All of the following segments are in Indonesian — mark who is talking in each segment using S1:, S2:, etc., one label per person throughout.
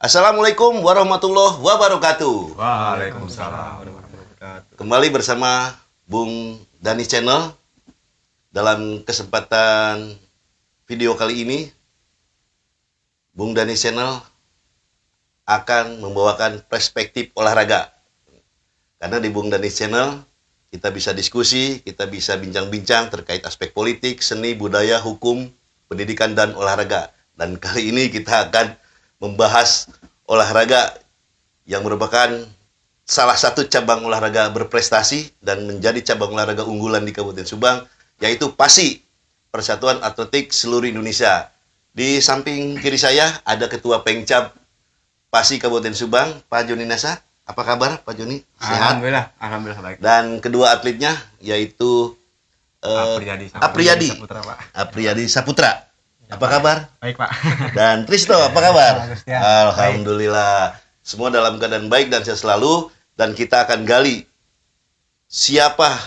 S1: Assalamualaikum warahmatullahi wabarakatuh.
S2: Waalaikumsalam warahmatullahi wabarakatuh.
S1: Kembali bersama Bung Dani Channel. Dalam kesempatan video kali ini, Bung Dani Channel akan membawakan perspektif olahraga. Karena di Bung Dani Channel kita bisa diskusi, kita bisa bincang-bincang terkait aspek politik, seni, budaya, hukum, pendidikan, dan olahraga. Dan kali ini kita akan membahas olahraga yang merupakan salah satu cabang olahraga berprestasi dan menjadi cabang olahraga unggulan di Kabupaten Subang, yaitu PASI, Persatuan Atletik Seluruh Indonesia. Di samping kiri saya ada Ketua Pengcap PASI Kabupaten Subang, Pak Joni Nasa. Apa kabar Pak Joni? Sehat?
S2: Alhamdulillah baik.
S1: Dan kedua atletnya yaitu Apriyadi
S2: Saputra, Pak.
S1: Apriyadi Saputra. Apa kabar?
S2: Baik, Pak.
S1: Dan Tristo, apa kabar?
S2: Bagus, ya.
S1: Alhamdulillah. Semua dalam keadaan baik dan sehat selalu. Dan kita akan gali siapa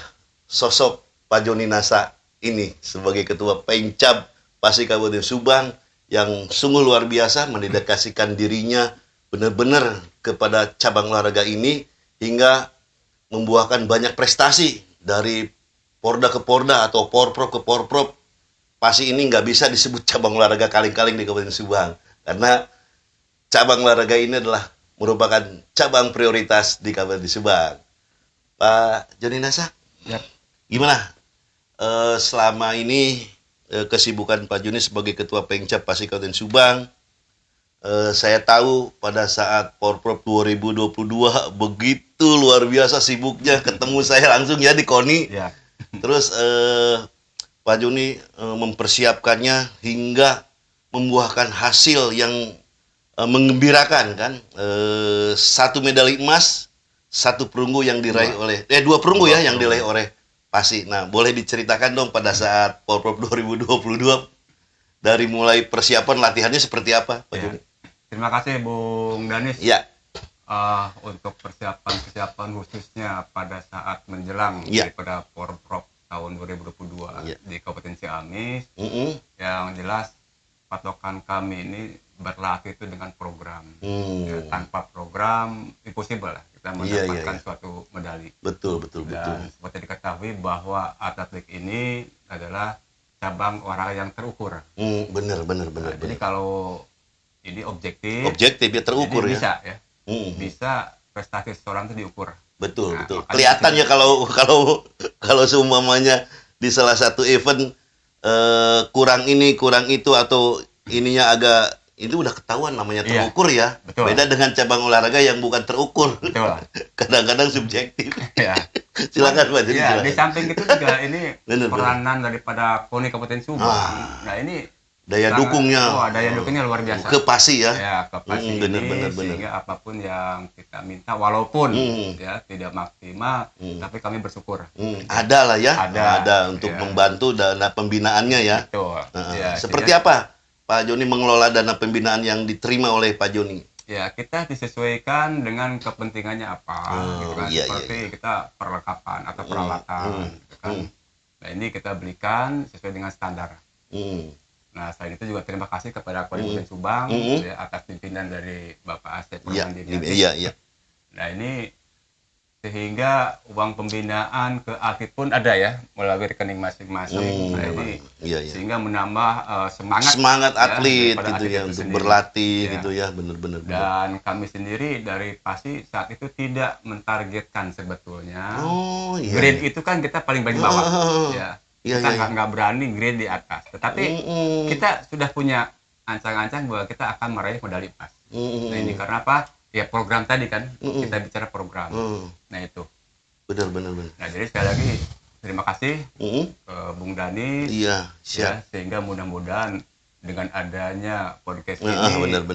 S1: sosok Pak Joni Nasa ini sebagai Ketua Pengcap PASI Kabupaten Subang yang sungguh luar biasa mendedikasikan dirinya benar-benar kepada cabang olahraga ini hingga membuahkan banyak prestasi dari Porda ke Porda atau Porprov ke Porprov. PASI ini nggak bisa disebut cabang olahraga kaleng-kaleng di Kabupaten Subang karena cabang olahraga ini adalah merupakan cabang prioritas di Kabupaten Subang. Pak Joni Nasa,
S2: Ya.
S1: gimana selama ini kesibukan Pak Joni sebagai Ketua Pengcap PASI Kabupaten Subang? Saya tahu pada saat Porprov 2022 begitu luar biasa sibuknya, ketemu saya langsung ya di KONI.
S2: Ya.
S1: Terus Pak Joni mempersiapkannya hingga membuahkan hasil yang menggembirakan kan. 1 medali emas, 1 perunggu yang diraih oleh 2 perunggu ya yang diraih oleh PASI. Nah, boleh diceritakan dong pada saat Porprov 2022 dari mulai persiapan latihannya seperti apa, Pak Joni?
S2: Terima kasih Bung Danis.
S1: Ya.
S2: Untuk persiapan khususnya pada saat menjelang daripada Porprov tahun 2022 di Kabupaten Ciamis. Yang jelas patokan kami ini berlatih itu dengan program. Ya, tanpa program impossible lah kita mendapatkan suatu medali. Betul. Dan seperti diketahui bahwa atletik ini adalah cabang olahraga yang terukur.
S1: Benar.
S2: Jadi kalau ini objektif
S1: ya terukur ya.
S2: Bisa ya. Bisa prestasi seseorang itu diukur.
S1: Betul. Kelihatan ya kalau seumpamanya di salah satu event kurang ini, kurang itu atau ininya agak itu udah ketahuan namanya terukur ya.
S2: Betul.
S1: Beda dengan cabang olahraga yang bukan terukur.
S2: Betul.
S1: Kadang-kadang subjektif.
S2: Ya.
S1: Silakan Pak. Jadi
S2: di samping itu juga ini
S1: bener.
S2: peranan daripada KONI Kabupaten Subang. Nah, ini
S1: daya dukungnya
S2: luar biasa.
S1: Ke PASI ya.
S2: Ya, ke PASI
S1: bener.
S2: Sehingga apapun yang kita minta walaupun ya tidak maksimal, tapi kami bersyukur.
S1: Ada lah ya. Ada untuk
S2: ya.
S1: membantu dana pembinaannya ya.
S2: Betul. Ya,
S1: seperti apa Pak Joni mengelola dana pembinaan yang diterima oleh Pak Joni?
S2: Ya, kita disesuaikan dengan kepentingannya apa, gitu kan. Seperti kita perlengkapan atau peralatan, gitu kan. Nah, ini kita belikan sesuai dengan standar. Nah, selain itu juga terima kasih kepada Kabupaten Subang ya, atas pimpinan dari Bapak Asep Permandi.
S1: Iya.
S2: Nah, ini sehingga uang pembinaan ke atlet pun ada ya melalui rekening masing-masing. Nah, ini sehingga menambah semangat
S1: atlet gitu ya untuk berlatih gitu ya, benar.
S2: Dan kami sendiri dari PASI saat itu tidak mentargetkan sebetulnya. Grade itu kan kita paling banyak bawa. Kita nggak berani grade di atas, tetapi kita sudah punya ancang-ancang bahwa kita akan meraih medali emas. Nah, ini karena apa? Ya program tadi kan, kita bicara program. Nah, itu.
S1: Benar.
S2: Nah, jadi sekali lagi terima kasih ke Bung Dani.
S1: Iya, siap.
S2: Ya, sehingga mudah-mudahan dengan adanya podcast ini,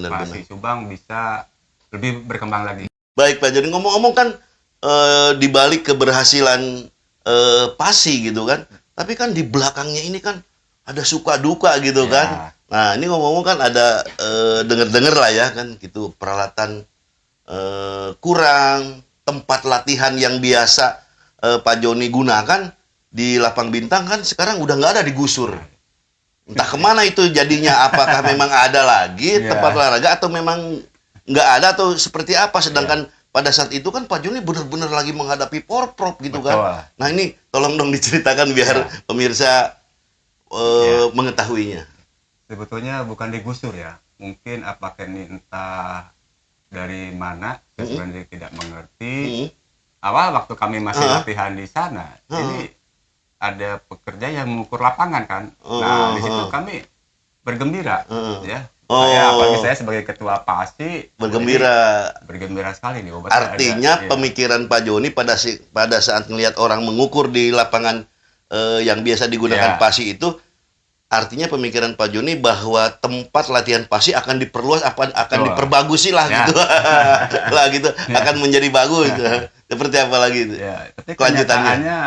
S2: PASI Subang bisa lebih berkembang lagi.
S1: Baik Pak, jadi ngomong-ngomong kan di balik keberhasilan PASI gitu kan, tapi kan di belakangnya ini kan ada suka duka gitu kan. Nah, ini ngomong-ngomong kan ada denger-denger lah ya kan gitu, peralatan kurang, tempat latihan yang biasa Pak Joni gunakan di Lapang Bintang kan sekarang udah nggak ada, digusur. Entah kemana itu jadinya, apakah memang ada lagi tempat olahraga atau memang nggak ada atau seperti apa. Sedangkan pada saat itu kan Pak Joni benar-benar lagi menghadapi porprov gitu.
S2: Betul.
S1: Kan. Nah ini tolong dong diceritakan biar pemirsa mengetahuinya.
S2: Sebetulnya bukan digusur ya, mungkin apakah ini entah dari mana, saya sebenarnya tidak mengerti. Awal waktu kami masih latihan di sana, ini ada pekerja yang mengukur lapangan kan. Nah, di situ kami bergembira, ya. Apalagi saya sebagai ketua PASI bergembira sekali nih.
S1: Artinya pemikiran Pak Joni pada saat melihat orang mengukur di lapangan yang biasa digunakan PASI itu, artinya pemikiran Pak Joni bahwa tempat latihan PASI akan diperluas, akan diperbagusi lah gitu. Lah gitu, akan menjadi bagus. Seperti apa lagi itu?
S2: Tapi kenyataannya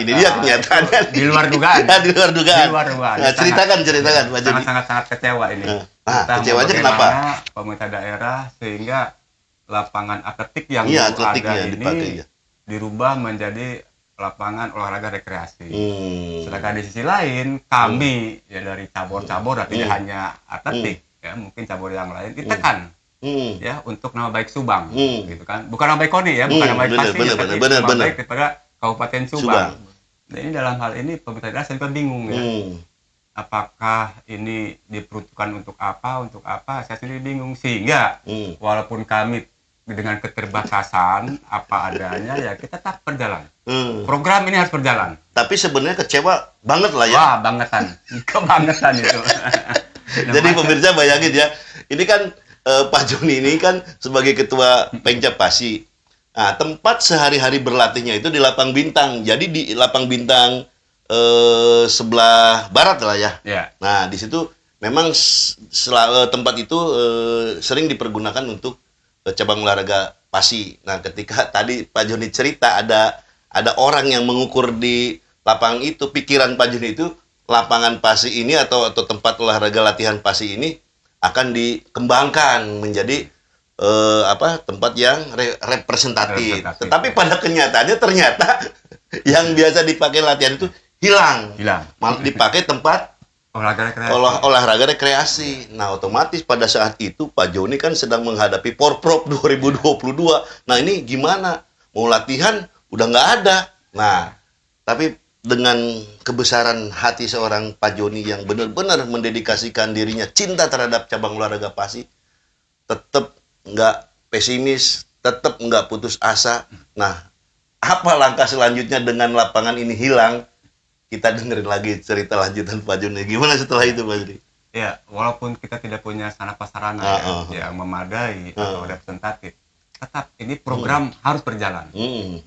S1: ini dia kenyataannya.
S2: Di luar dugaan.
S1: Di luar dugaan. Nah, ceritakan Pak Joni.
S2: Sangat kecewa ini.
S1: Kecewanya kenapa?
S2: Pemerintah daerah sehingga lapangan atletik yang
S1: ada
S2: ini
S1: dipakai,
S2: dirubah menjadi lapangan olahraga rekreasi. Sedangkan di sisi lain kami dari cabur-cabur tidak hanya atletik, ya mungkin cabur yang lain ditekan ya untuk nama baik Subang, gitu kan. Bukan nama baik KONI ya, bukan nama baik PASI, tapi nama baik daripada Kabupaten Subang. Nah ini dalam hal ini pemerintah daerah saya bingung ya. Apakah ini diperuntukkan untuk apa? Saya sendiri bingung sehingga walaupun kami dengan keterbatasan apa adanya ya kita tetap berjalan. Program ini harus berjalan.
S1: Tapi sebenarnya kecewa banget lah ya.
S2: Wah, kebangetan itu.
S1: Jadi pemirsa bayangin ya, ini kan Pak Joni ini kan sebagai ketua Pengcap PASI. Nah, tempat sehari-hari berlatihnya itu di Lapang Bintang. Jadi di Lapang Bintang sebelah barat lah ya. Nah, di situ memang tempat itu sering dipergunakan untuk cabang olahraga PASI. Nah, ketika tadi Pak Joni cerita ada orang yang mengukur di lapangan itu, pikiran Pak Joni itu lapangan PASI ini atau tempat olahraga latihan PASI ini akan dikembangkan menjadi tempat yang representatif. Tetapi pada kenyataannya ternyata yang biasa dipakai latihan itu hilang. Malah dipakai tempat olahraga rekreasi. Nah, otomatis pada saat itu Pak Joni kan sedang menghadapi Porprov 2022. Nah, ini gimana? Mau latihan udah nggak ada. Nah, tapi dengan kebesaran hati seorang Pak Joni yang benar-benar mendedikasikan dirinya cinta terhadap cabang olahraga PASI, tetap nggak pesimis, tetap nggak putus asa. Nah, apa langkah selanjutnya dengan lapangan ini hilang? Kita dengerin lagi cerita lanjutan Pak Joni. Gimana setelah itu, Pak Joni?
S2: Ya, walaupun kita tidak punya sarana prasarana yang memadai atau representatif, tetap ini program harus berjalan.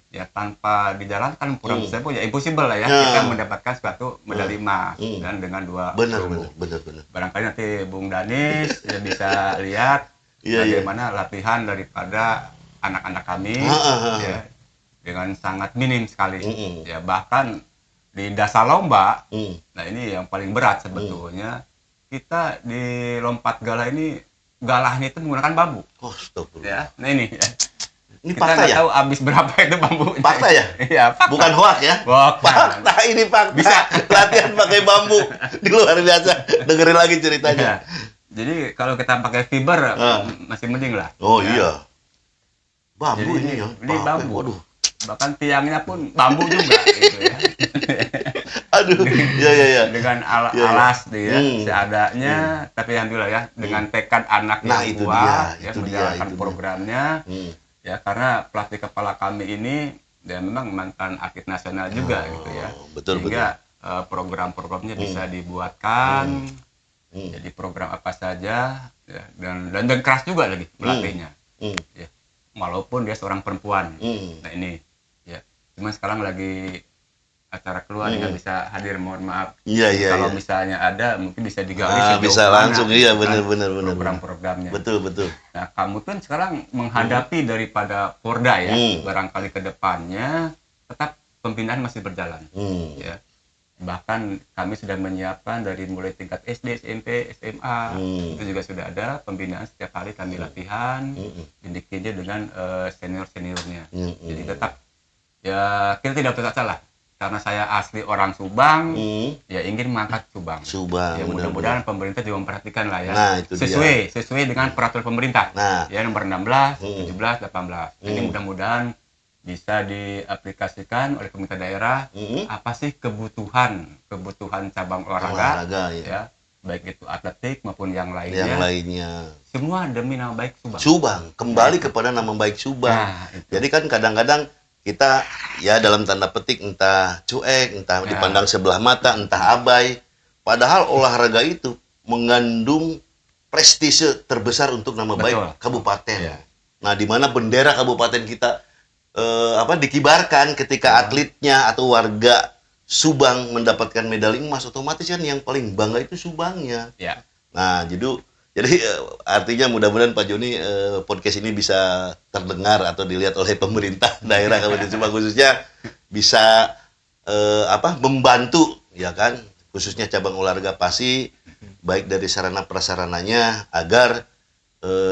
S2: Ya, tanpa dijalankan program tersebut ya impossible lah ya kita mendapatkan suatu medali emas dan dengan 2
S1: benar.
S2: Barangkali nanti Bung Danis ya bisa lihat bagaimana latihan daripada anak-anak kami ya dengan sangat minim sekali. Ya, bahkan di dasar lomba, nah ini yang paling berat sebetulnya, kita di lompat galah ini, galahnya itu menggunakan bambu. Ya, nah ini ya.
S1: Ini
S2: kita
S1: fakta ya?
S2: tahu habis berapa itu bambu.
S1: Fakta ya?
S2: Iya, fakta.
S1: Bukan hoak ya? Fakta, ini fakta. Bisa latihan pakai bambu. Di luar biasa. Dengerin lagi ceritanya.
S2: Jadi kalau kita pakai fiber, masih mending lah.
S1: Oh ya. Iya. Bambu ini ya?
S2: Ini bambu. Waduh. Bahkan tiangnya pun bambu juga gitu ya.
S1: Aduh, ya.
S2: Dengan alas seadanya, tapi alhamdulillah ya dengan tekad anak yang kuat ya menjalankan programnya. Ya karena pelatih kepala kami ini dia memang mantan atlet nasional juga gitu ya. Sehingga program-programnya bisa dibuatkan. Jadi program apa saja ya, dan keras juga lagi melatihnya. Ya, walaupun dia seorang perempuan. Nah ini cuma sekarang lagi acara keluar nggak bisa hadir, mohon maaf. Kalau misalnya ada mungkin bisa digali
S1: bisa langsung benar
S2: program-programnya.
S1: Betul.
S2: Nah, kamu kan sekarang menghadapi daripada Porda ya, barangkali ke depannya tetap pembinaan masih berjalan. Ya. Bahkan kami sudah menyiapkan dari mulai tingkat SD, SMP, SMA, itu juga sudah ada pembinaan setiap hari kami latihan, didikannya dengan senior-seniornya. Jadi tetap ya kita tidak putus asa lah, karena saya asli orang Subang, ya ingin mengangkat Subang. Ya mudah-mudahan pemerintah juga memperhatikan lah ya.
S1: Nah, itu
S2: sesuai dengan peraturan pemerintah. Ya nomor 16, 17, 18. Ini mudah-mudahan bisa diaplikasikan oleh pemerintah daerah. Apa sih kebutuhan cabang olahraga ya, baik itu atletik maupun yang lainnya. Semua demi nama baik Subang.
S1: Subang, kembali kepada nama baik Subang. Nah, jadi kan kadang-kadang kita ya dalam tanda petik entah cuek, entah dipandang sebelah mata, entah abai. Padahal olahraga itu mengandung prestise terbesar untuk nama baik kabupaten. Nah, di mana bendera kabupaten kita dikibarkan ketika atletnya atau warga Subang mendapatkan medali emas, otomatis kan yang paling bangga itu Subangnya. Nah, jadi artinya mudah-mudahan Pak Joni podcast ini bisa terdengar atau dilihat oleh pemerintah daerah Kabupaten Subang, khususnya bisa membantu ya kan, khususnya cabang olahraga PASI baik dari sarana prasarananya agar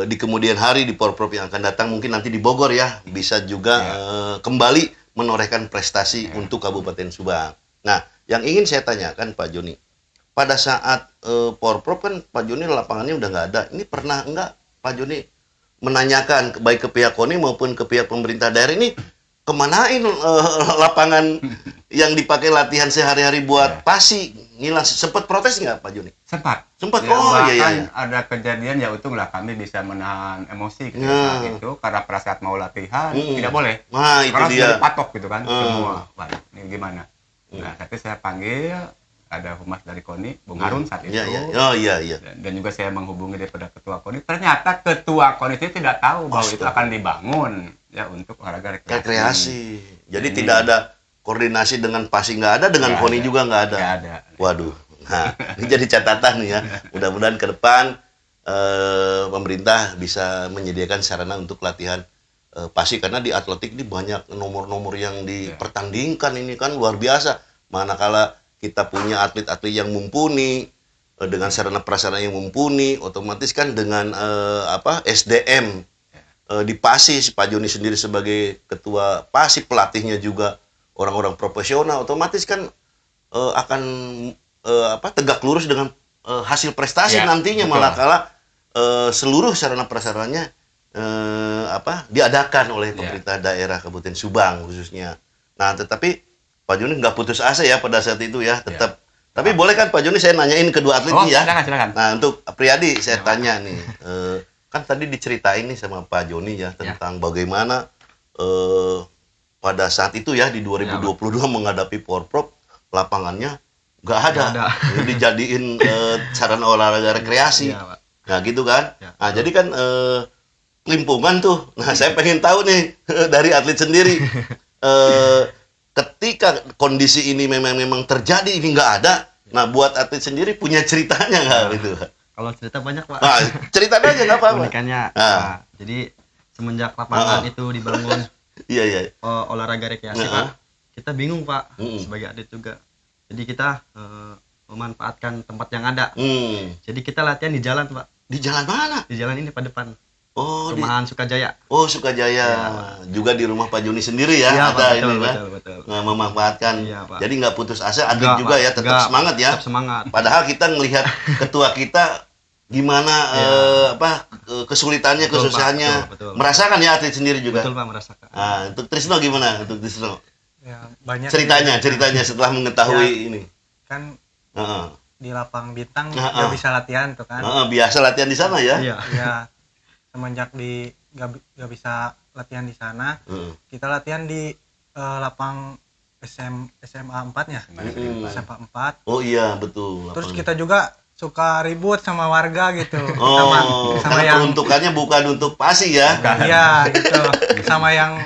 S1: di kemudian hari di Porprov yang akan datang, mungkin nanti di Bogor ya, bisa juga kembali menorehkan prestasi untuk Kabupaten Subang. Nah, yang ingin saya tanyakan Pak Joni, pada saat Porprov kan Pak Joni lapangannya udah nggak ada. Ini pernah enggak Pak Joni menanyakan baik ke pihak KONI maupun ke pihak pemerintah daerah ini kemanain lapangan yang dipakai latihan sehari-hari buat PASI? Ngilang, sempat protes nggak Pak Joni?
S2: Sempat.
S1: Ya,
S2: bahkan ada kejadian ya, untunglah kami bisa menahan emosi saat itu, karena pada saat mau latihan tidak boleh.
S1: Nah, itu dia.
S2: Patok gitu kan semua. Wah, ini gimana? Nah, saat itu saya panggil ada humas dari KONI, Bung Harun saat itu.
S1: Iya.
S2: Dan juga saya menghubungi daripada ketua KONI. Ternyata ketua KONI itu tidak tahu bahwa itu akan dibangun ya untuk olahraga
S1: rekreasi. Jadi tidak ada koordinasi dengan PASI, nggak ada, dengan KONI juga nggak ada. Waduh. Nah, ini jadi catatan nih ya. Mudah-mudahan ke depan pemerintah bisa menyediakan sarana untuk latihan PASI, karena di atletik ini banyak nomor-nomor yang dipertandingkan, ini kan luar biasa. Manakala kita punya atlet-atlet yang mumpuni dengan sarana prasarana yang mumpuni, otomatis kan dengan SDM di PASI, Pak Joni sendiri sebagai ketua PASI, pelatihnya juga orang-orang profesional, otomatis kan akan tegak lurus dengan hasil prestasi nantinya. Manakala seluruh sarana prasarananya diadakan oleh pemerintah daerah Kabupaten Subang khususnya. Nah, tetapi Pak Joni nggak putus asa ya pada saat itu ya, tetap. Tapi boleh kan Pak Joni saya nanyain kedua atlet ini ya?
S2: Silakan.
S1: Nah, untuk Priyadi saya tanya nih, kan tadi diceritain nih sama Pak Joni ya tentang bagaimana pada saat itu ya di 2022 menghadapi Porprov, lapangannya nggak ada. Dijadiin sarana olahraga rekreasi. Nah, gitu kan? Nah, jadi kan kelimpungan tuh. Nah, saya pengen tahu nih dari atlet sendiri. Ketika kondisi ini memang terjadi, ini nggak ada. Nah, buat atlet sendiri punya ceritanya nggak gitu?
S3: Kalau cerita banyak Pak.
S1: Nah, ceritanya aja nggak apa-apa.
S3: Unikannya. Jadi semenjak lapangan itu dibangun olahraga rekreasi Pak, kita bingung Pak sebagai atlet juga. Jadi kita memanfaatkan tempat yang ada. Jadi kita latihan di jalan Pak.
S1: Di jalan mana?
S3: Di jalan ini Pak, depan.
S1: Rumahan
S3: Sukajaya.
S1: Sukajaya. Juga di rumah Pak Joni sendiri ya.
S3: Iya,
S1: ada
S3: Pak, betul.
S1: Memanfaatkan.
S3: Iya, Pak.
S1: Jadi nggak putus asa, atlet juga ya, tetap semangat ya.
S3: Tetap semangat.
S1: Padahal kita ngelihat ketua kita gimana kesulitannya, kesusahannya.
S3: Betul.
S1: Merasakan ya atlet sendiri juga.
S3: Betul Pak, merasakan.
S1: Nah, untuk Trisno gimana? Untuk Trisno.
S4: Ya, banyak
S1: ceritanya setelah mengetahui ini.
S4: Kan di lapang bintang bisa latihan tuh kan.
S1: Biasa latihan di sana ya.
S4: Iya. Semenjak gak bisa latihan di sana, kita latihan di lapang SMA 4-nya. SMA 4.
S1: Oh iya, betul.
S4: Terus kita juga suka ribut sama warga gitu.
S1: Sama yang peruntukannya bukan untuk PASI ya.
S4: Iya, gitu. Sama yang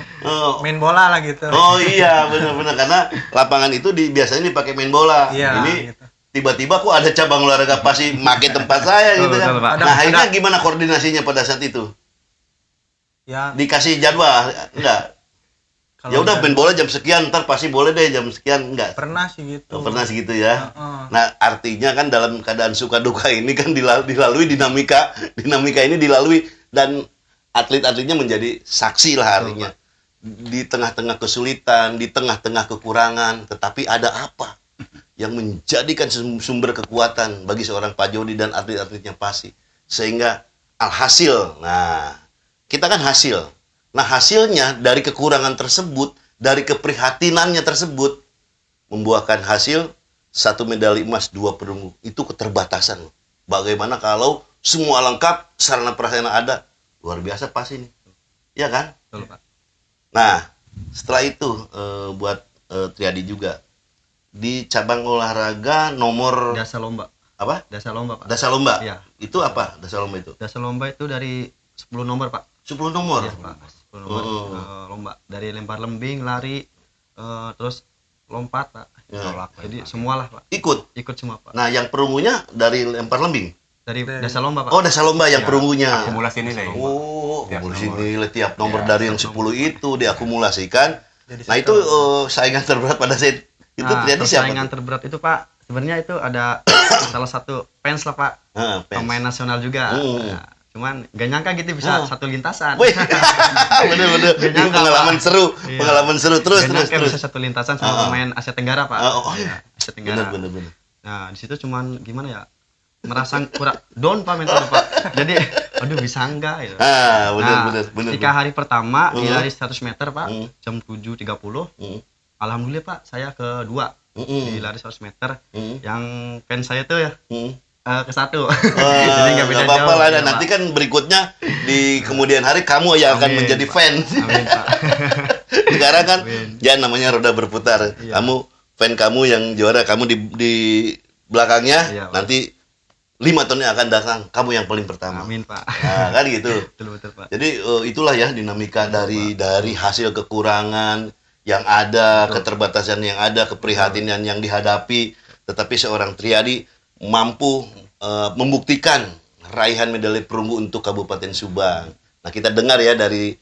S4: main bola lah gitu.
S1: Oh iya, benar-benar, karena lapangan itu biasanya dipakai main bola.
S4: Iya,
S1: ini
S4: gitu.
S1: Tiba-tiba kok ada cabang olahraga PASI make tempat saya gitu kan. Nah, akhirnya gimana koordinasinya pada saat itu?
S4: Ya,
S1: dikasih jadwal enggak? Ya udah main bola jam sekian, ntar PASI boleh deh jam sekian, enggak?
S4: Pernah sih gitu.
S1: Pernah segitu ya. Nah, artinya kan dalam keadaan suka duka ini kan dilalui dinamika ini dilalui, dan atlet-atletnya menjadi saksi lah artinya. di tengah-tengah kesulitan, di tengah-tengah kekurangan, tetapi ada apa yang menjadikan sumber kekuatan bagi seorang Pak Joni dan atlet-atletnya Pasi, sehingga alhasil, nah kita kan hasil, nah hasilnya dari kekurangan tersebut, dari keprihatinannya tersebut, membuahkan hasil 1 medali emas, 2 perunggu. Itu keterbatasan loh. Bagaimana kalau semua lengkap, sarana prasarana ada, luar biasa Pasi ini, ya kan?
S3: Betul, Pak.
S1: Nah, setelah itu buat Triadi juga di cabang olahraga nomor
S3: Dasar lomba.
S1: apa?
S3: Dasar lomba, Pak.
S1: Dasar lomba.
S3: Iya.
S1: Itu apa? Dasar lomba itu?
S3: Dasar lomba itu dari 10 nomor, Pak.
S1: 10 nomor.
S3: Iya, Pak. 10 nomor lomba. Dari lempar lembing, lari, terus lompat, Pak.
S1: Ya.
S3: Jadi semualah, Pak.
S1: Ikut.
S3: Ikut semua, Pak.
S1: Nah, yang perunggunya dari lempar lembing.
S3: Dari dasar lomba, Pak.
S1: Oh, dasar lomba yang
S2: Ya,
S1: perunggunya.
S2: akumulasi nilai.
S1: Oh,
S2: Tiap
S1: akumulasi
S2: nomor.
S1: nilai tiap nomor
S2: Ya,
S1: dari yang 10 itu diakumulasikan.
S4: Jadi
S1: Nah, itu saingan terberat pada saat itu terjadi siapa?
S3: persaingan terberat itu, Pak. Sebenarnya itu ada salah satu fans lah, Pak. Pemain nasional juga. Nah, cuman gak nyangka gitu bisa satu lintasan.
S1: Wih, bener-bener.
S3: Gak
S1: Itu
S3: nyangka,
S1: pengalaman
S3: Pak.
S1: seru,
S3: Iya.
S1: pengalaman seru. Terus,
S3: Gak
S1: terus,
S3: nyangka
S1: terus.
S3: bisa satu lintasan sama pemain Asia Tenggara, Pak.
S1: Iya.
S3: Asia Tenggara.
S1: Bener.
S3: Nah, di situ cuman gimana ya? Merasa kurang down, Pak, mental, Pak. Jadi, aduh bisa enggak gitu.
S1: Bener.
S3: Ketika hari pertama di lari 100 meter, Pak,
S1: Hmm.
S3: jam 7.30.
S1: Hmm.
S3: Alhamdulillah, Pak, saya kedua di lari 100 meter.
S1: Hmm.
S3: Yang fans saya tuh ya
S1: Hmm.
S3: ke satu.
S1: Jadi
S3: nggak beda
S1: apa-apa
S3: jauh,
S1: lah.
S3: ya,
S1: Nanti
S3: Pak.
S1: kan berikutnya di kemudian hari kamu yang akan
S3: Amin,
S1: menjadi
S3: Pak.
S1: fan.
S3: Amin, Pak.
S1: Sekarang kan
S3: Amin.
S1: ya namanya roda berputar.
S3: Iya.
S1: Kamu fan kamu yang juara, kamu di belakangnya.
S3: Iya, Pak.
S1: Nanti 5 tahun yang akan datang, kamu yang paling pertama.
S3: Amin, Pak.
S1: Nah, kan gitu.
S3: Betul, Pak.
S1: Jadi itulah ya dinamika dari hasil kekurangan yang ada, keterbatasan yang ada, keprihatinan yang dihadapi, tetapi seorang Triadi mampu membuktikan raihan medali perunggu untuk Kabupaten Subang. Nah, kita dengar ya dari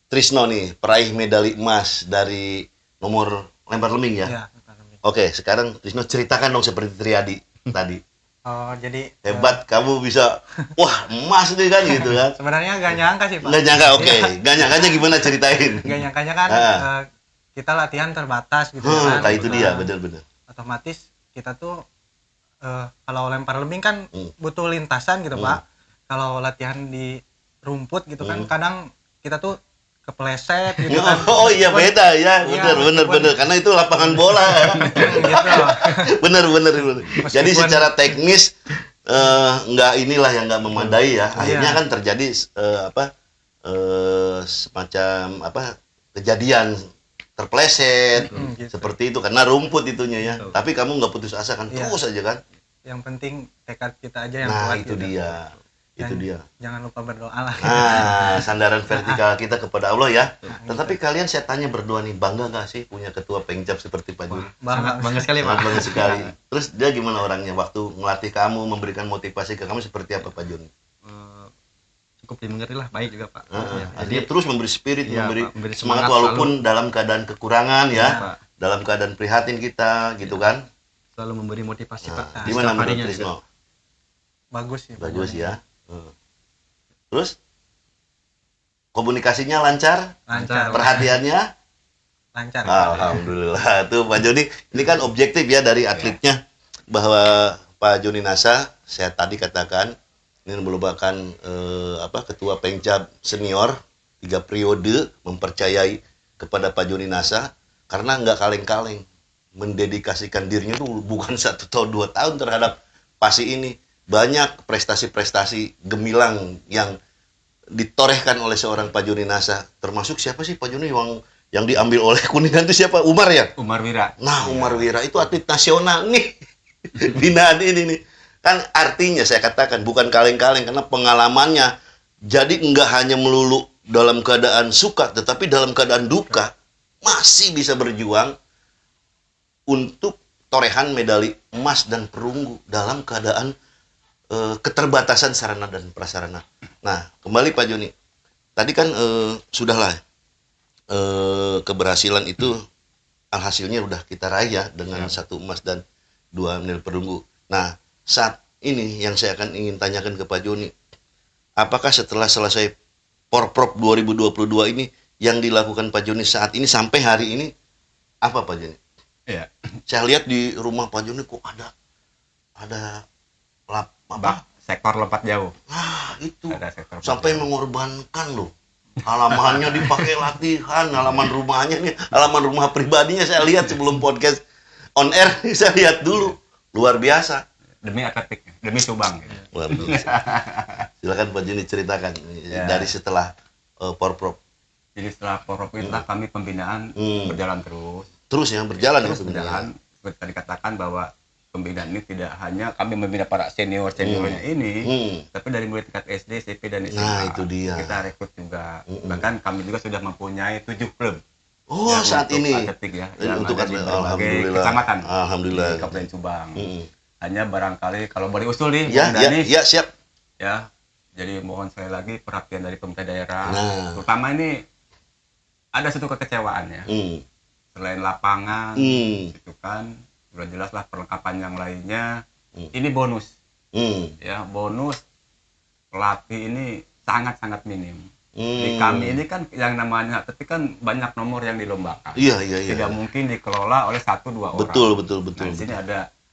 S1: Trisno nih, peraih medali emas dari nomor lempar lembing ya.
S4: Ya, lempar lembing.
S1: Oke, sekarang Trisno ceritakan dong seperti Triadi tadi.
S4: Oh, jadi
S1: Hebat, kamu bisa, wah emas nih kan gitu kan.
S4: sebenarnya gak nyangka sih, Pak.
S1: Nggak nyangka, oke. Nggak nyangkanya gimana ceritain?
S4: Gak nyangkanya kan kita latihan terbatas gitu kan.
S1: Nah itu dia, bener-bener.
S4: Otomatis kita tuh kalau lempar lembing kan butuh lintasan gitu, Pak. Kalau latihan di rumput gitu kan kadang kita tuh kepleset gitu kan.
S1: Oh iya beda ya,
S4: Iya,
S1: bener. Karena itu lapangan bola.
S4: gitu.
S1: bener. Jadi secara teknis nggak memadai ya. Akhirnya kan terjadi semacam kejadian terpleset
S4: gitu.
S1: seperti itu karena rumput itunya ya.
S3: Betul.
S1: Tapi kamu nggak putus asa kan,
S4: Iya.
S1: terus aja kan.
S4: Yang penting tekad kita aja yang
S1: Nah
S4: kuat
S1: itu
S4: gitu.
S1: dia, itu dia.
S4: Jangan lupa berdoa lah.
S1: Nah, sandaran vertikal kita kepada Allah ya. Tetapi kalian saya tanya berdua nih, bangga nggak sih punya ketua Pengcap seperti Pak Juni?
S3: Sangat bangga sekali, Pak.
S1: Sangat bangga sekali. Terus dia gimana orangnya waktu melatih kamu, memberikan motivasi ke kamu seperti apa Pak Juni?
S3: Cukup dimengerti lah, baik juga, Pak. Ya,
S1: Jadi terus memberi spirit,
S3: iya,
S1: memberi
S3: Pak, memberi
S1: semangat
S3: semangat
S1: walaupun dalam keadaan kekurangan ya,
S3: Iya, Pak.
S1: dalam keadaan prihatin kita gitu kan.
S3: selalu memberi motivasi, Pak.
S1: Nah, gimana
S3: Setiap
S1: menurut
S3: harinya
S1: Trisno?
S3: juga.
S4: Bagus sih.
S1: Bagus ya. Terus komunikasinya lancar,
S4: Lancar.
S1: perhatiannya
S4: Lancar.
S1: alhamdulillah. Tuh Pak Joni, ini kan objektif ya dari atletnya bahwa Pak Joni Nasa, saya tadi katakan ini merupakan ketua Pengcap senior 3 periode, mempercayai kepada Pak Joni Nasa karena nggak kaleng-kaleng mendedikasikan dirinya tuh bukan 1 tahun 2 tahun terhadap Pasi ini. Banyak prestasi-prestasi gemilang yang ditorehkan oleh seorang Pak Joni Nasa. Termasuk siapa sih Pak Joni yang diambil oleh Kuningan itu siapa? Umar ya?
S2: Umar Wira.
S1: Nah, Umar Wira itu atlet nasional nih. Binaan ini nih. Kan artinya saya katakan bukan kaleng-kaleng karena pengalamannya jadi enggak hanya melulu dalam keadaan suka tetapi dalam keadaan duka masih bisa berjuang untuk torehan medali emas dan perunggu dalam keadaan keterbatasan sarana dan prasarana. Nah, kembali Pak Joni. Tadi kan sudahlah keberhasilan itu alhasilnya udah kita raih ya dengan 1 emas dan 2 medali perunggu. Nah, saat ini yang saya akan ingin tanyakan ke Pak Joni, apakah setelah selesai Porprov 2022 ini yang dilakukan Pak Joni saat ini sampai hari ini apa Pak Joni?
S2: Iya.
S1: Saya lihat di rumah Pak Joni kok ada
S2: sektor lompat jauh.
S1: Nah, itu
S2: Ada sektor
S1: sampai mengorbankan loh. Halamannya dipakai latihan, halaman rumahnya nih, halaman rumah pribadinya saya lihat sebelum podcast on air saya lihat dulu. Luar biasa.
S2: Demi atletik, demi Subang.
S1: Luar biasa. Silakan Pak Joni ceritakan dari setelah Porprov.
S2: Jadi setelah Porprov itulah kami pembinaan berjalan terus.
S1: Terus ya berjalan
S2: Terus berjalan. Seperti tadi katakan bahwa pembinaan ini tidak hanya kami membina para seniornya ini, tapi dari mulai tingkat SD, SMP dan SMA.
S1: Nah, itu dia.
S2: Kita rekrut juga. Bahkan kami juga sudah mempunyai 7 klub.
S1: Oh, saat ini.
S2: Atletik ya. Yang
S1: Untuk
S2: ada di berbagai
S1: alhamdulillah.
S2: kecamatan.
S1: Alhamdulillah.
S2: Di Kabupaten Subang. Hanya barangkali kalau boleh usul nih,
S1: Ya,
S2: Bung Danis,
S1: ya, siap.
S2: ya. Jadi mohon sekali lagi perhatian dari pemerintah daerah.
S1: Nah.
S2: Terutama ini ada satu kekecewaan ya. Selain lapangan, itu kan sudah jelaslah perlengkapan yang lainnya. Ini bonus, ya bonus pelatih ini sangat minim. Di kami ini kan yang namanya atletik kan banyak nomor yang dilombakan.
S1: Iya.
S2: Tidak mungkin dikelola oleh 1-2 orang.
S1: Betul.
S2: Nah, di sini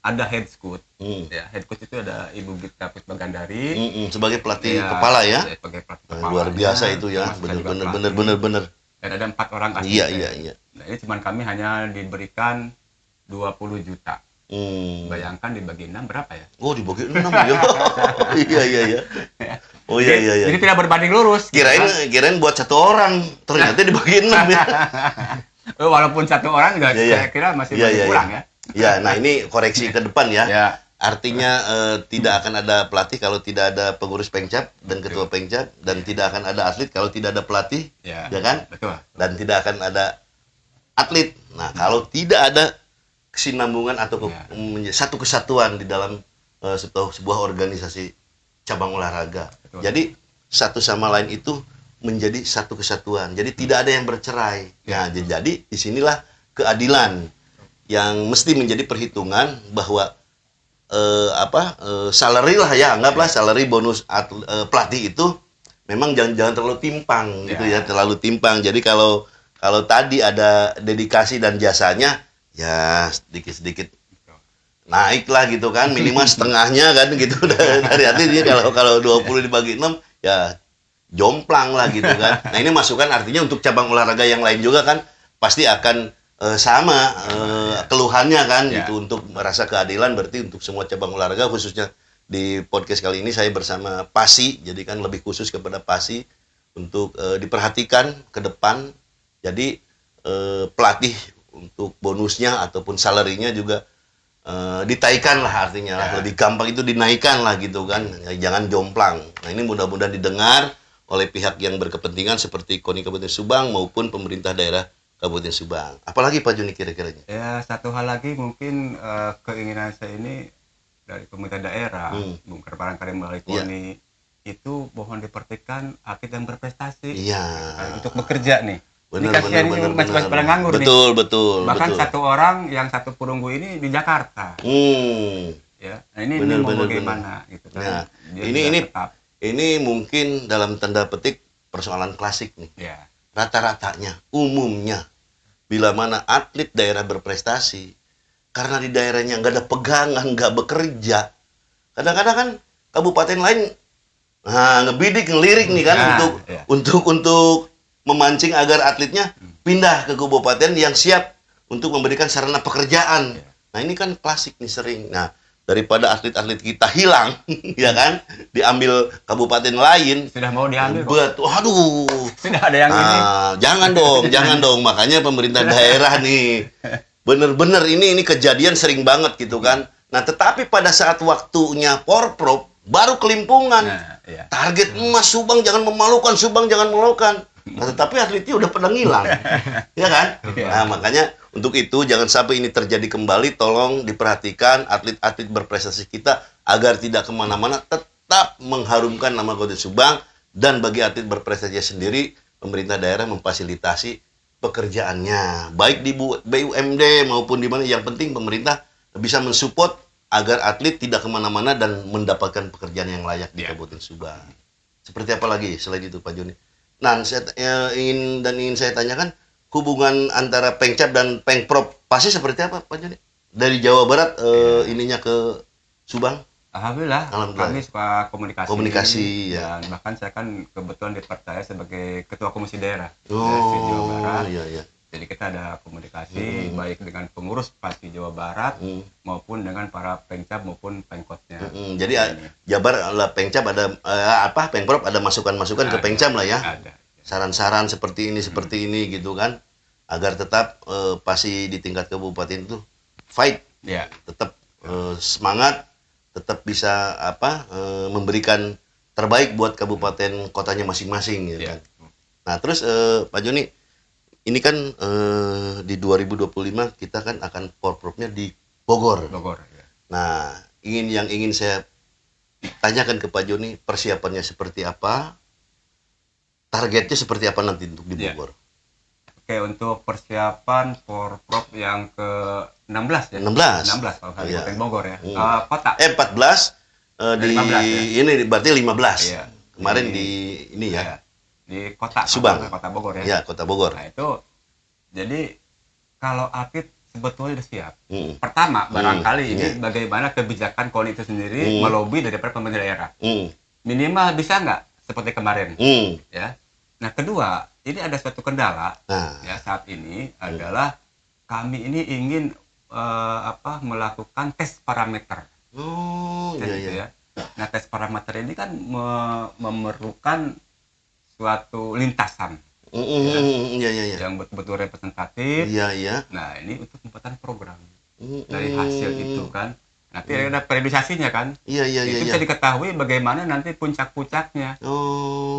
S2: ada head coach. Ya, head coach itu ada Ibu Gita Pusbagandari.
S1: Sebagai pelatih kepala ya.
S2: Sebagai pelatih kepala.
S1: Luar biasa itu ya. Bener.
S2: Dan ada 4 orang asisten.
S1: Iya.
S2: Nah, ini cuman kami hanya diberikan 20 juta. Bayangkan dibagi 6 berapa ya?
S1: Oh, dibagi 6 ya. Iya. Oh iya.
S2: Jadi tidak berbanding lurus.
S1: Kirain buat 1 orang, ternyata dibagi 6 ya.
S2: Walaupun 1 orang juga saya kira masih kurang ya.
S1: Ya, nah ini koreksi ke depan ya.
S2: Ya.
S1: Artinya tidak akan ada pelatih kalau tidak ada pengurus Pengcap dan ketua Pengcap, dan tidak akan ada atlet kalau tidak ada pelatih, ya kan?
S2: Betul.
S1: Dan tidak akan ada atlet. Nah, kalau tidak ada kesinambungan atau satu kesatuan di dalam sebuah organisasi cabang olahraga.
S2: Betul.
S1: Jadi satu sama lain itu menjadi satu kesatuan. Jadi tidak ada yang bercerai. Nah, jadi disinilah keadilan yang mesti menjadi perhitungan bahwa salary lah ya, anggaplah salary bonus pelatih itu memang jangan terlalu timpang gitu ya, terlalu timpang. Jadi kalau tadi ada dedikasi dan jasanya ya sedikit naiklah gitu kan, minimal setengahnya kan gitu dari atletnya. Kalau 20 dibagi 6 ya jomplang lah gitu kan. Nah, ini masukan artinya untuk cabang olahraga yang lain juga kan pasti akan sama keluhannya kan gitu, untuk merasa keadilan. Berarti untuk semua cabang olahraga, khususnya di podcast kali ini saya bersama PASI, jadi kan lebih khusus kepada PASI untuk diperhatikan ke depan. Jadi pelatih untuk bonusnya ataupun salarinya juga ditaikkan lah, artinya lah lebih gampang itu dinaikkan lah gitu kan, jangan jomplang. Nah, ini mudah-mudahan didengar oleh pihak yang berkepentingan seperti KONI Kabupaten Subang maupun pemerintah daerah Kabupaten Subang. Apalagi Pak Joni kira-kiranya?
S2: Ya, satu hal lagi mungkin keinginan saya ini dari pemerintah daerah, Bung barangkali melalui KONI itu mohon diperhatikan atlet yang berprestasi.
S1: Iya.
S2: Untuk bekerja nih.
S1: Benar.
S2: Masih pada nganggur nih.
S1: Betul.
S2: Bahkan satu orang yang satu perunggu ini di Jakarta. Ya, nah ini mau bagaimana gitu kan.
S1: Nah, ini mungkin dalam tanda petik persoalan klasik nih.
S2: Ya.
S1: Rata-ratanya, umumnya, bila mana atlet daerah berprestasi, karena di daerahnya nggak ada pegangan, nggak bekerja, kadang-kadang kan kabupaten lain ngebidik, ngelirik nih kan, untuk memancing agar atletnya pindah ke kabupaten yang siap untuk memberikan sarana pekerjaan. Nah, ini kan klasik nih sering. Nah, daripada atlet-atlet kita hilang, ya kan, diambil kabupaten lain.
S2: Sudah mau diambil.
S1: Aduh.
S2: Sudah ada yang ini.
S1: Jangan dong. Makanya pemerintah daerah nih, bener-bener ini kejadian sering banget gitu kan. Nah, tetapi pada saat waktunya Porprov baru kelimpungan. Target emas Subang jangan memalukan, Subang jangan memalukan. Nah, tetapi atletnya udah pada ngilang, ya kan? Nah, makanya untuk itu jangan sampai ini terjadi kembali. Tolong diperhatikan atlet-atlet berprestasi kita agar tidak kemana-mana, tetap mengharumkan nama Kabupaten Subang. Dan bagi atlet berprestasi sendiri, pemerintah daerah memfasilitasi pekerjaannya, baik di BUMD maupun di mana. Yang penting pemerintah bisa mensupport agar atlet tidak kemana-mana dan mendapatkan pekerjaan yang layak di Kabupaten Subang. Seperti apa lagi selain itu Pak Joni? Nah, ingin saya tanyakan hubungan antara Pengcap dan Pengprov pasti seperti apa Pak Joni? Dari Jawa Barat ininya ke Subang?
S2: Alhamdulillah, kami suka
S1: komunikasi
S2: dan bahkan saya kan kebetulan dipercaya sebagai ketua komisi daerah
S1: dari
S2: Jawa Barat.
S1: Iya.
S2: Jadi kita ada komunikasi baik dengan pengurus Pasti Jawa Barat maupun dengan para Pengcap maupun Pengkotnya.
S1: Jadi Jabar lah Pengcap ada Pengprov ada masukan-masukan ke Pengcap lah ya.
S2: Ada.
S1: Saran-saran seperti ini gitu kan, agar tetap Pasti di tingkat kabupaten itu fight, tetap semangat, tetap bisa memberikan terbaik buat kabupaten kotanya masing-masing gitu kan. Nah terus Pak Joni, ini kan di 2025 kita kan akan porprovnya di Bogor.
S2: Ya.
S1: Nah, ingin saya tanyakan ke Pak Joni, persiapannya seperti apa? Targetnya seperti apa nanti untuk di Bogor?
S2: Oke, untuk persiapan porprov yang ke-16 ya. 16 kalau Kabupaten Bogor ya. Kota.
S1: 14 di 15, ya? Ini berarti 15.
S2: Iya.
S1: Kemarin di ini ya.
S2: Di kota
S1: Subang,
S2: kota Bogor ya.
S1: Ya, kota Bogor.
S2: Nah itu jadi kalau atlet sebetulnya sudah siap. Pertama barangkali ini bagaimana kebijakan KONI itu sendiri melobi daripada pemerintah daerah. Minimal bisa nggak seperti kemarin, ya. Nah kedua, ini ada suatu kendala ya saat ini adalah kami ini ingin melakukan tes parameter.
S1: Iya.
S2: Ya. Nah tes parameter ini kan memerlukan suatu lintasan yang betul-betul representatif.
S1: Iya.
S2: Nah ini untuk pembuatan program dari hasil itu kan. Nanti ada periodisasinya kan.
S1: Iya.
S2: Itu bisa diketahui bagaimana nanti puncak-puncaknya.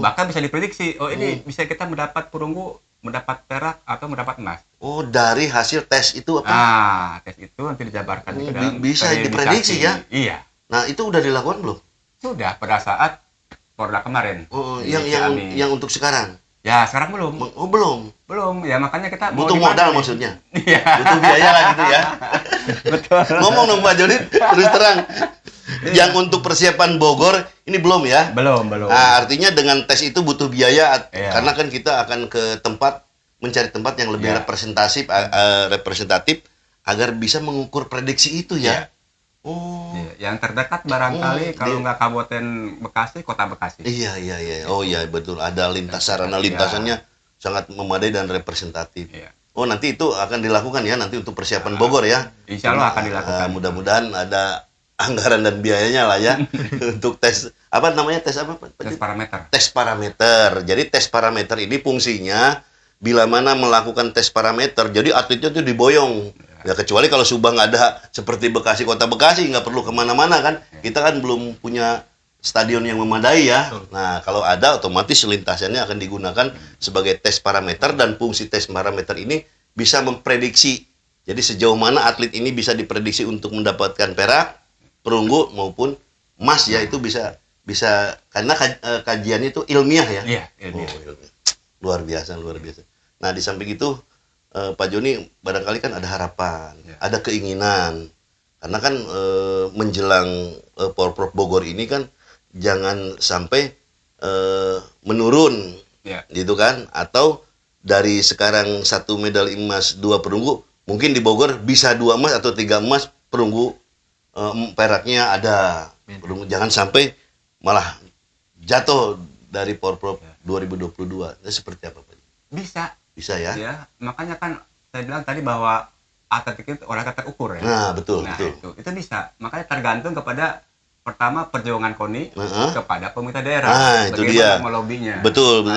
S2: Bahkan bisa diprediksi. Ini bisa kita mendapat perunggu, mendapat perak atau mendapat emas.
S1: Dari hasil tes itu apa?
S2: Tes itu nanti dijabarkan ke dalam
S1: bisa diprediksi ya?
S2: Iya.
S1: Nah itu udah dilakukan belum?
S2: Sudah pada saat Porda kemarin.
S1: Yang untuk sekarang?
S2: Ya sekarang belum. Belum. Ya makanya kita
S1: butuh modal maksudnya.
S2: Iya.
S1: Butuh biaya lah gitu ya.
S2: Betul.
S1: Ngomong dong Pak Joni terus terang. Yang untuk persiapan Bogor ini belum ya?
S2: Belum.
S1: Nah, artinya dengan tes itu butuh biaya karena kan kita akan ke mencari tempat yang lebih representatif agar bisa mengukur prediksi itu ya.
S2: Yang terdekat barangkali kalau nggak Kabupaten Bekasi, Kota Bekasi.
S1: Iya. Oh iya betul. Ada sarana lintasannya sangat memadai dan representatif. Nanti itu akan dilakukan ya nanti untuk persiapan Bogor ya.
S2: Insya Allah akan dilakukan.
S1: Mudah-mudahan ada anggaran dan biayanya lah ya untuk tes apa namanya tes apa?
S2: Tes parameter.
S1: Tes parameter. Jadi tes parameter ini fungsinya bila mana melakukan tes parameter, jadi atletnya tuh diboyong. Ya kecuali kalau Subang ada seperti Bekasi, Kota Bekasi nggak perlu kemana-mana kan. Kita kan belum punya stadion yang memadai ya. Nah kalau ada otomatis lintasannya akan digunakan sebagai tes parameter dan fungsi tes parameter ini bisa memprediksi. Jadi sejauh mana atlet ini bisa diprediksi untuk mendapatkan perak, perunggu maupun emas ya itu bisa karena kajiannya itu ilmiah ya.
S2: Iya, ilmiah.
S1: Luar biasa. Nah di samping itu Pak Joni barangkali kan ada harapan, ada keinginan, karena kan menjelang Porprov Bogor ini kan jangan sampai menurun, gitu kan? Atau dari sekarang 1 medali emas 2 perunggu, mungkin di Bogor bisa 2 emas atau 3 emas perunggu peraknya ada. Perunggu jangan sampai malah jatuh dari Porprov 2022. Itu seperti apa Pak? Bisa ya?
S2: Ya, makanya kan saya bilang tadi bahwa atletik itu olahraga terukur ya.
S1: Nah, betul.
S2: Itu bisa. Makanya tergantung kepada pertama perjuangan KONI kepada pemerintah daerah.
S1: Itu dia.
S2: Melobinya.
S1: Betul.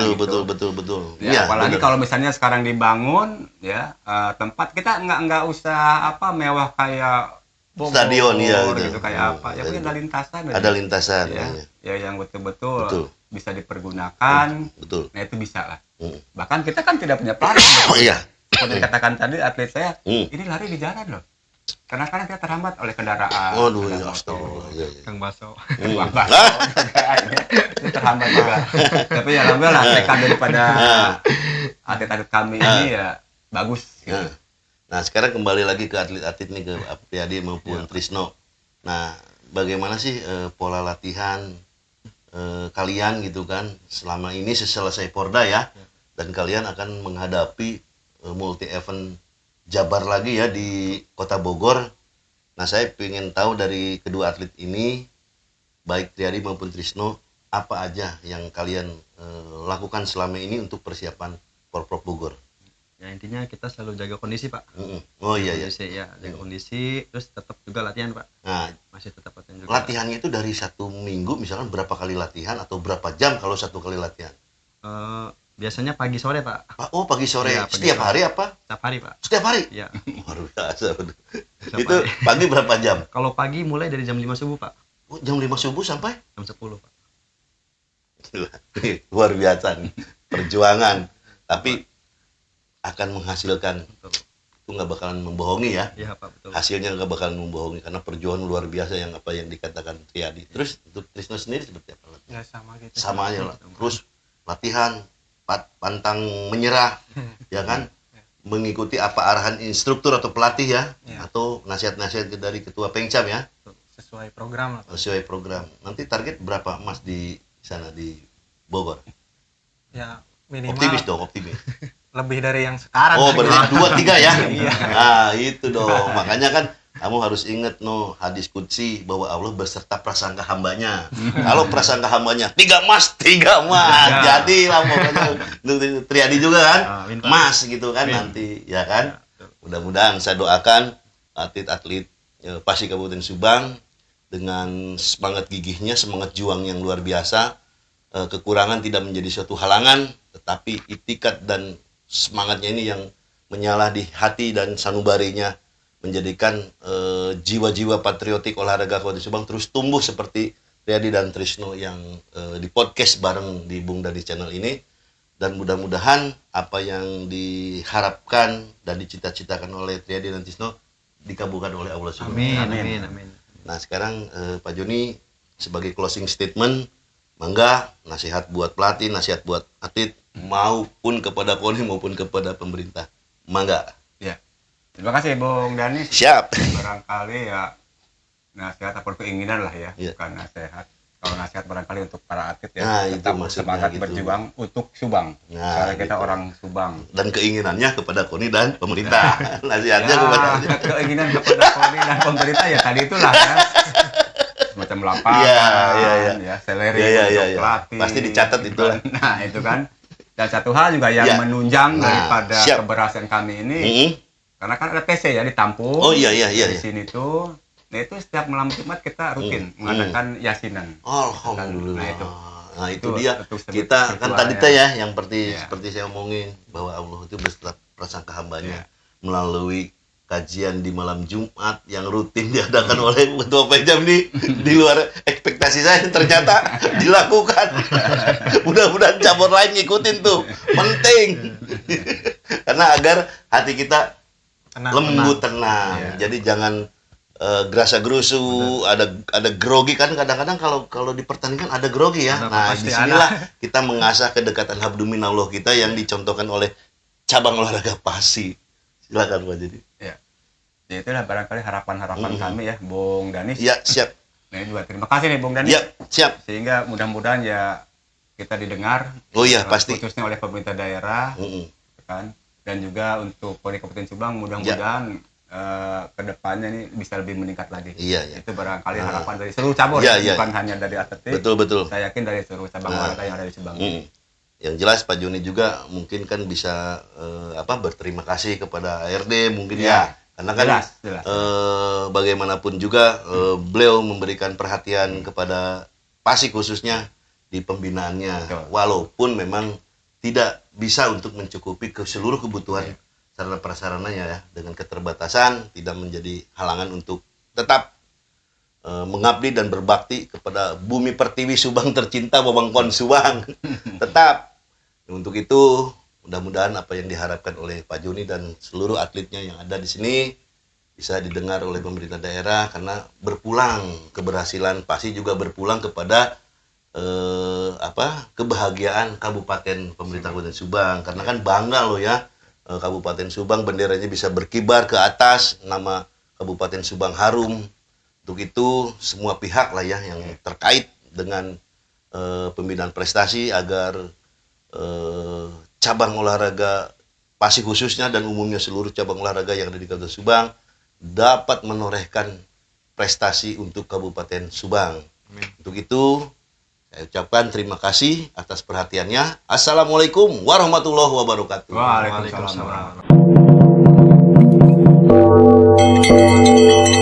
S2: Ya, apalagi kalau misalnya sekarang dibangun ya tempat kita nggak usah mewah kayak Bogor,
S1: stadion
S2: gitu kayak apa. Ya punya lintasan.
S1: Ada lintasan.
S2: Ya yang betul-betul bisa dipergunakan.
S1: Betul.
S2: Nah itu bisa lah. Bahkan kita kan tidak punya pelatih.
S1: Iya.
S2: Seperti dikatakan tadi atlet saya, ini lari di jalan loh. Karena kan kita terhambat oleh kendaraan.
S1: Waduh, ya astagfirullah.
S3: Kang Baso.
S2: Kang Baso. Itu terhambat juga. Tapi ya alhamdulillah tekad daripada atlet-atlet kami ini ya bagus. Gitu.
S1: Nah sekarang kembali lagi ke atlet-atlet nih, ke Apriyadi maupun Trisno. Nah bagaimana sih pola latihan kalian gitu kan selama ini selesai Porda ya, dan kalian akan menghadapi multi event Jabar lagi ya di Kota Bogor. Nah, saya ingin tahu dari kedua atlet ini, baik Triadi maupun Trisno, apa aja yang kalian lakukan selama ini untuk persiapan Porprov Bogor?
S3: Ya intinya kita selalu jaga kondisi Pak.
S1: Oh iya ya.
S3: Kondisi, ya jaga kondisi, terus tetap juga latihan Pak.
S1: Nah,
S3: masih tetap latihan juga.
S1: Latihannya itu dari 1 minggu misalkan berapa kali latihan atau berapa jam kalau 1 kali latihan?
S3: Biasanya pagi sore Pak.
S1: Oh pagi sore.
S3: Iya,
S1: setiap
S3: sore.
S1: hari apa?
S3: Setiap hari Pak.
S1: Setiap hari?
S3: Iya.
S1: Luar biasa. Itu
S3: hari.
S1: pagi berapa jam?
S3: Kalau pagi mulai dari jam 5 subuh Pak.
S1: Oh, jam 5 subuh sampai?
S3: Jam 10 Pak.
S1: Luar biasa nih. Perjuangan. Tapi akan menghasilkan.
S3: Betul.
S1: Itu nggak bakalan membohongi ya.
S3: Iya Pak, betul.
S1: Hasilnya nggak bakalan membohongi karena perjuangan luar biasa yang apa yang dikatakan Triadi. Terus untuk Trisno sendiri seperti apa?
S4: Ya sama gitu.
S1: Sama aja lah. Terus latihan, pantang menyerah, ya kan? Mengikuti apa arahan instruktur atau pelatih ya, atau nasihat-nasihat dari ketua Pengcam ya.
S4: Sesuai program lah.
S1: Sesuai program. Nanti target berapa emas di sana di Bogor?
S4: Ya minimal.
S1: Optimis dong, optimis.
S4: Lebih dari yang sekarang.
S1: Oh, berarti 2-3 ya?
S4: Iya.
S1: Nah, itu dong. Makanya kan kamu harus ingat hadis qudsi bahwa Allah beserta prasangka hambanya. Kalau prasangka hambanya 3 emas, 3 emas. Jadi lah pokoknya Triadi juga kan, emas gitu kan nanti, ya kan. Mudah-mudahan saya doakan atlet-atlet Pasi Kabupaten Subang dengan semangat gigihnya, semangat juang yang luar biasa. Kekurangan tidak menjadi suatu halangan, tetapi itikat dan semangatnya ini yang menyala di hati dan sanubarinya menjadikan jiwa-jiwa patriotik olahraga Kabupaten Subang terus tumbuh seperti Triadi dan Trisno yang di podcast bareng di Bung Dani Channel ini. Dan mudah-mudahan apa yang diharapkan dan dicita-citakan oleh Triadi dan Trisno dikabulkan oleh Allah Subhanahu wa Ta'ala.
S3: Amin.
S1: Nah, sekarang Pak Joni sebagai closing statement, mangga nasihat buat pelatih, nasihat buat atlet maupun kepada KONI maupun kepada pemerintah. Mangga.
S2: Ya. Terima kasih Bung Dani.
S1: Siap.
S2: Barangkali ya nasihat atau keinginan lah ya, bukan nasihat. Kalau nasihat barangkali untuk para atlet ya, tetap semangat berjuang untuk Subang. Soalnya kita orang Subang.
S1: Dan keinginannya kepada KONI dan pemerintah. Nasihatnya kepada
S2: keinginan kepada KONI dan pemerintah ya tadi itulah kan. Semacam lapangan, ya, salary untuk pelatih.
S1: Pasti dicatat itu lah.
S2: Nah, itu kan. Dan satu hal juga yang menunjang daripada keberhasilan kami ini, karena kan ada TC ya ditampung.
S1: Oh iya.
S2: Di sini tuh, nah itu setiap malam Jumat kita rutin mengadakan yasinan.
S1: Alhamdulillah. Nah itu dia. Kita kan tadi yang seperti saya omongin bahwa Allah itu beserta prasangka hambanya melalui kajian di malam Jumat yang rutin diadakan oleh Ketua Pengcam ini di luar ekspektasi saya ternyata dilakukan. Mudah-mudahan cabur lain ngikutin tuh, penting. Karena agar hati kita lembut, tenang. Jadi jangan gerasa gerusu, ada grogi kan kadang-kadang kalau di pertandingan ada grogi ya. Nah, disinilah kita mengasah kedekatan habduminallah kita yang dicontohkan oleh cabang olahraga Pasi. Silakan Pak Jadi.
S2: Ya. Ya itulah barangkali harapan-harapan kami ya, Bung Danis.
S1: Ya, siap.
S2: Nah, juga terima kasih nih Bung Danis.
S1: Ya, siap.
S2: Sehingga mudah-mudahan ya kita didengar.
S1: Oh iya, pasti.
S2: Khususnya oleh pemerintah daerah. Kan? Dan juga untuk KONI Kabupaten Subang mudah-mudahan kedepannya ini bisa lebih meningkat lagi.
S1: Iya.
S2: Itu barangkali harapan dari seluruh cabur, bukan hanya dari atletik.
S1: Betul.
S2: Saya yakin dari seluruh cabang olahraga yang ada di Subang.
S1: Yang jelas Pak Joni juga mungkin kan bisa berterima kasih kepada ARD mungkin ya. Karena kan
S2: jelas.
S1: Bagaimanapun juga beliau memberikan perhatian kepada Pasi khususnya di pembinaannya.
S2: Betul.
S1: Walaupun memang tidak bisa untuk mencukupi ke seluruh kebutuhan sarana prasarananya ya, dengan keterbatasan tidak menjadi halangan untuk tetap mengabdi dan berbakti kepada bumi pertiwi Subang tercinta, wewengkon Subang. Tetap. Untuk itu mudah-mudahan apa yang diharapkan oleh Pak Joni dan seluruh atletnya yang ada di sini bisa didengar oleh pemerintah daerah, karena berpulang keberhasilan Pasi juga berpulang kepada kebahagiaan kabupaten pemerintah Kabupaten Subang, karena kan bangga loh ya Kabupaten Subang benderanya bisa berkibar ke atas, nama Kabupaten Subang harum. Untuk itu semua pihak lah ya yang terkait dengan pembinaan prestasi agar cabang olahraga PASI khususnya dan umumnya seluruh cabang olahraga yang ada di Kabupaten Subang dapat menorehkan prestasi untuk Kabupaten Subang.
S3: Amin.
S1: Untuk itu saya ucapkan terima kasih atas perhatiannya. Assalamualaikum warahmatullahi wabarakatuh.
S2: Waalaikumsalam.
S3: Waalaikumsalam.